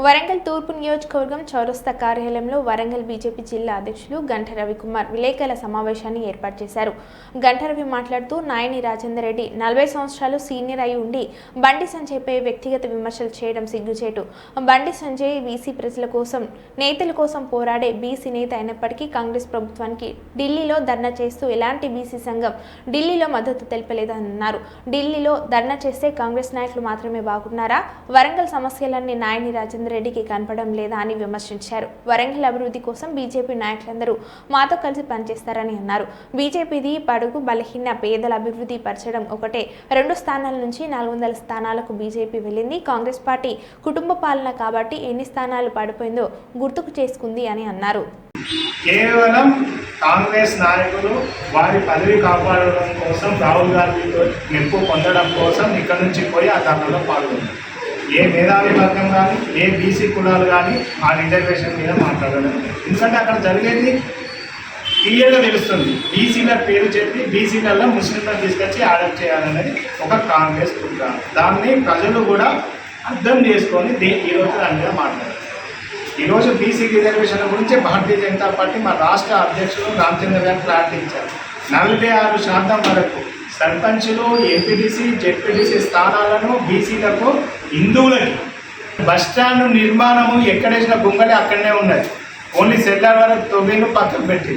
వరంగల్ తూర్పు నియోజకవర్గం చౌరస్తా కార్యాలయంలో వరంగల్ బీజేపీ జిల్లా అధ్యక్షులు గంట రవికుమార్ విలేకరుల సమావేశాన్ని ఏర్పాటు చేశారు. గంట రవి మాట్లాడుతూ నాయని రాజేందర్ రెడ్డి 40 సంవత్సరాలు సీనియర్ అయి ఉండి బండి సంజయ్పై వ్యక్తిగత విమర్శలు చేయడం సిగ్గుచేటు. బండి సంజయ్ బీసీ ప్రజల కోసం నేతల కోసం పోరాడే బీసీ నేత అయినప్పటికీ కాంగ్రెస్ ప్రభుత్వానికి ఢిల్లీలో ధర్నా చేస్తూ ఎలాంటి బీసీ సంఘం ఢిల్లీలో మద్దతు తెలపలేదన్నారు. ఢిల్లీలో ధర్నా చేస్తే కాంగ్రెస్ నాయకులు మాత్రమే బాగున్నారా? వరంగల్ సమస్యలన్నీ నాయని రాజేందర్ రెడ్డికి కనపడం లేదా అని విమర్శించారు. వరంగల్ అభివృద్ధి కోసం బీజేపీ నాయకులందరూ మాతో కలిసి పనిచేస్తారని అన్నారు. బీజేపీది బడుగు బలహీన పేదల అభివృద్ధి పరచడం ఒకటే. 2 స్థానాల నుంచి 400 స్థానాలకు బీజేపీ వెళ్ళింది. కాంగ్రెస్ పార్టీ కుటుంబ పాలన కాబట్టి ఎన్ని స్థానాలు పడిపోయిందో గుర్తుకు చేసుకుంది అని అన్నారు. కేవలం కాంగ్రెస్ నాయకులు వారి పదవి కాపాడడం కోసం, రాహుల్ గాంధీతో మెప్పు పొందడం కోసం ఇక్కడ నుంచి పోయి ఆ ధర్నాలో పాల్గొన్నారు. ఏ మేధావి వర్గం కానీ, ఏ బీసీ కులాలు కానీ ఆ రిజర్వేషన్ మీద మాట్లాడడం. ఎందుకంటే అక్కడ జరిగేది క్లియర్గా తెలుస్తుంది. బీసీల పేరు చెప్పి బీసీలలో ముస్లింలను తీసుకొచ్చి యాడప్ చేయాలనేది ఒక కాంగ్రెస్ కుట్ర. దాన్ని ప్రజలు కూడా అర్థం చేసుకొని ఈరోజు దాని మీద మాట్లాడారు. ఈరోజు బీసీ రిజర్వేషన్ల గురించి భారతీయ జనతా పార్టీ మా రాష్ట్ర అధ్యక్షులు రామచంద్ర గారు క్లారిటీ ఇచ్చారు. 46% వరకు సర్పంచులు, ఎంపీటీసీ, జెడ్పీటీసీ స్థానాలను బీసీలకు, హిందువులకి బస్టాండ్ నిర్మాణము ఎక్కడేసిన బొంగలే అక్కడనే ఉన్నది. ఓన్లీ సెల్లార్ వరకు తొవ్వేను పక్కకు పెట్టి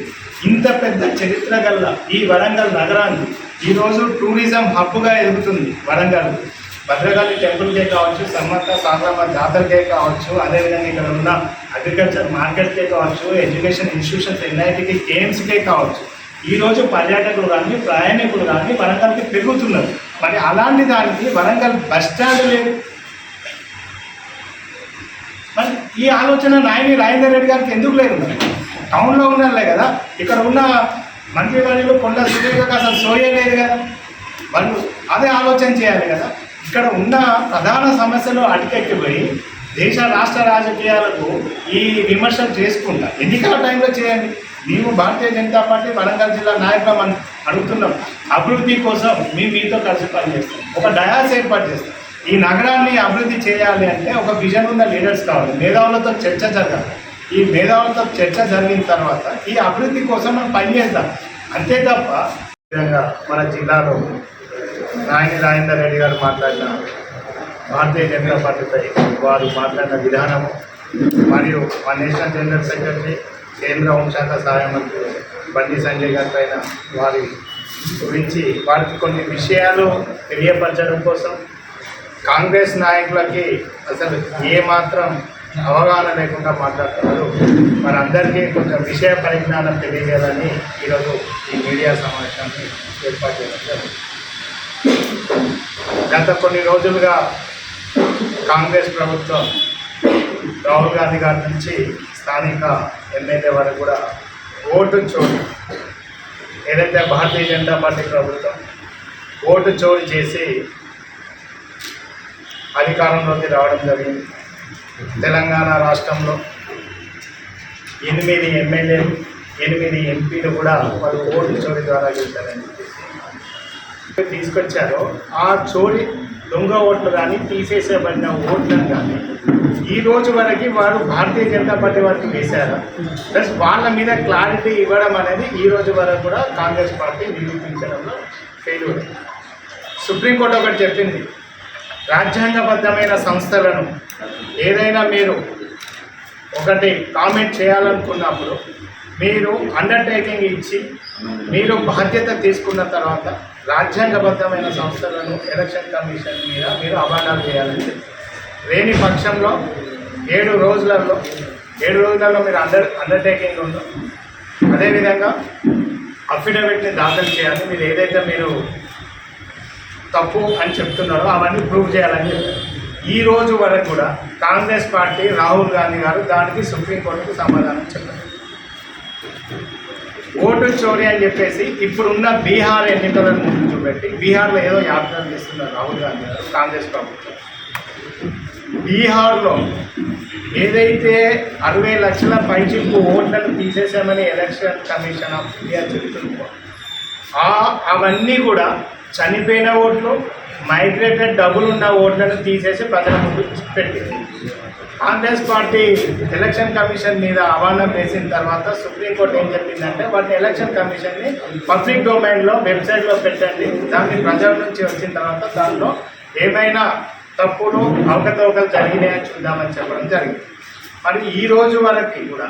ఇంత పెద్ద చరిత్ర గల్ల ఈ వరంగల్ నగరాన్ని ఈరోజు టూరిజం హబ్గా ఎదుగుతుంది. వరంగల్ భద్రకాళి టెంపుల్కే కావచ్చు, సమ్మక్క సారలమ్మ జాతరకే కావచ్చు, అదేవిధంగా ఇక్కడ ఉన్న అగ్రికల్చర్ మార్కెట్కే కావచ్చు, ఎడ్యుకేషన్ ఇన్స్టిట్యూషన్స్ ఎన్ఐటికి, గేమ్స్కే కావచ్చు. ఈరోజు పర్యాటకులు కానీ, ప్రయాణికులు కానీ వరంగల్కి పెరుగుతున్నారు. మరి అలాంటి దానికి వరంగల్ బస్టాండ్ లేదు. మరి ఈ ఆలోచన నాయని రాజేందర్ రెడ్డి గారికి ఎందుకు లేదు? మరి టౌన్లో ఉన్నారులే కదా, ఇక్కడ ఉన్న మంత్రి వాళ్ళు కొండ సుదీర్ఘకు అసలు సోయే లేదు కదా. వాళ్ళు అదే ఆలోచన చేయాలి కదా. ఇక్కడ ఉన్న ప్రధాన సమస్యలు అటుకెక్కిపోయి దేశ రాష్ట్ర రాజకీయాలకు ఈ విమర్శలు చేసుకుంటా ఎన్నికల టైంలో చేయండి. మేము భారతీయ జనతా పార్టీ వరంగల్ జిల్లా నాయకులు మనం అడుగుతున్నాం. అభివృద్ధి కోసం మీతో కలిసి పనిచేస్తాం. ఒక డయాస్ ఏర్పాటు చేస్తాం. ఈ నగరాన్ని అభివృద్ధి చేయాలి అంటే ఒక విజన్ ఉన్న లీడర్స్ కావాలి. మేధావులతో చర్చ జరగాలి. ఈ మేధావులతో చర్చ జరిగిన తర్వాత ఈ అభివృద్ధి కోసం మనం పనిచేద్దాం. అంతే తప్ప విధంగా మన జిల్లాలో నాయని రాజేందర్ రెడ్డి గారు మాట్లాడిన భారతీయ జనతా పార్టీపై వారు మాట్లాడిన విధానము, మరియు మా నేషనల్ జనరల్ సెక్రటరీ, కేంద్ర హోంశాఖ సహాయ మంత్రి బండి సంజయ్ గారి పైన వారి గురించి వారికి కొన్ని విషయాలు తెలియపరచడం కోసం కాంగ్రెస్ నాయకులకి అసలు ఏమాత్రం అవగాహన లేకుండా మాట్లాడుతున్నారు. మనందరికీ కొంచెం విషయ పరిజ్ఞానం తెలియజేయాలని ఈరోజు ఈ మీడియా సమావేశాన్ని ఏర్పాటు చేయడం జరిగింది. గత కొన్ని రోజులుగా కాంగ్రెస్ ప్రభుత్వం రాహుల్ గాంధీ గారి నుంచి స్థానిక ఎమ్మెల్యే వరకు కూడా ఓటు చోరీ, ఏదైతే భారతీయ జనతా పార్టీ ప్రభుత్వం ఓటు చోరీ చేసి అధికారంలోకి రావడం జరిగింది. తెలంగాణ రాష్ట్రంలో 8 ఎమ్మెల్యేలు, 8 ఎంపీలు కూడా వాళ్ళు ఓటు చోరీ ద్వారా గెలిచారని తీసుకొచ్చారో ఆ చోరీ దొంగ ఓట్లు కానీ, తీసేసేబడిన ఓట్లను కానీ ఈ రోజు వరకు వారు భారతీయ జనతా పార్టీ వారికి వేశారా? ప్లస్ వాళ్ళ మీద క్లారిటీ ఇవ్వడం అనేది ఈ రోజు వరకు కూడా కాంగ్రెస్ పార్టీ నిరూపించడంలో ఫెయిల్యూర్. సుప్రీంకోర్టు ఒకటి చెప్పింది, రాజ్యాంగబద్ధమైన సంస్థలను ఏదైనా మీరు ఒకటి కామెంట్ చేయాలనుకున్నప్పుడు మీరు అండర్టేకింగ్ ఇచ్చి మీరు బాధ్యత తీసుకున్న తర్వాత రాజ్యాంగబద్ధమైన సంస్థలను ఎలక్షన్ కమిషన్ మీద మీరు అవార్డాలు చేయాలని లేని పక్షంలో 7 రోజులలో మీరు అండర్టేకింగ్ ఉందో అదేవిధంగా అఫిడవిట్ని దాఖలు చేయాలి. మీరు ఏదైతే మీరు తప్పు అని చెప్తున్నారో అవన్నీ ప్రూవ్ చేయాలని చెప్పారు. ఈ రోజు వరకు కూడా కాంగ్రెస్ పార్టీ, రాహుల్ గాంధీ గారు దానికి సుప్రీంకోర్టుకు సమాధానం చెప్పారు. ఓటు చోరీ అని చెప్పేసి ఇప్పుడున్న బీహార్ ఎన్నికలను ముందు చూపెట్టి బీహార్లో ఏదో యాత్రలు చేస్తున్నారు రాహుల్ గాంధీ గారు, కాంగ్రెస్ ప్రభుత్వం. బీహార్లో ఏదైతే 60 లక్షల పైచిప్పు ఓట్లను తీసేసామని ఎలక్షన్ కమిషన్ ఆఫ్ ఇండియా చెబుతుందో అవన్నీ కూడా చనిపోయిన ఓట్లు, మైగ్రేటెడ్ డబ్బులు ఉన్న ఓట్లను తీసేసి ప్రజల ముందు పెట్టింది. కాంగ్రెస్ పార్టీ ఎలక్షన్ కమిషన్ మీద అవాండం వేసిన తర్వాత సుప్రీంకోర్టు ఏం చెప్పిందంటే వాటిని ఎలక్షన్ కమిషన్ని పబ్లిక్ డొమైన్లో వెబ్సైట్లో పెట్టండి, దాన్ని ప్రజల నుంచి వచ్చిన తర్వాత దానిలో ఏమైనా తప్పులు అవకతవకలు జరిగినాయని చూద్దామని చెప్పడం జరిగింది. మరి ఈ రోజు వరకు కూడా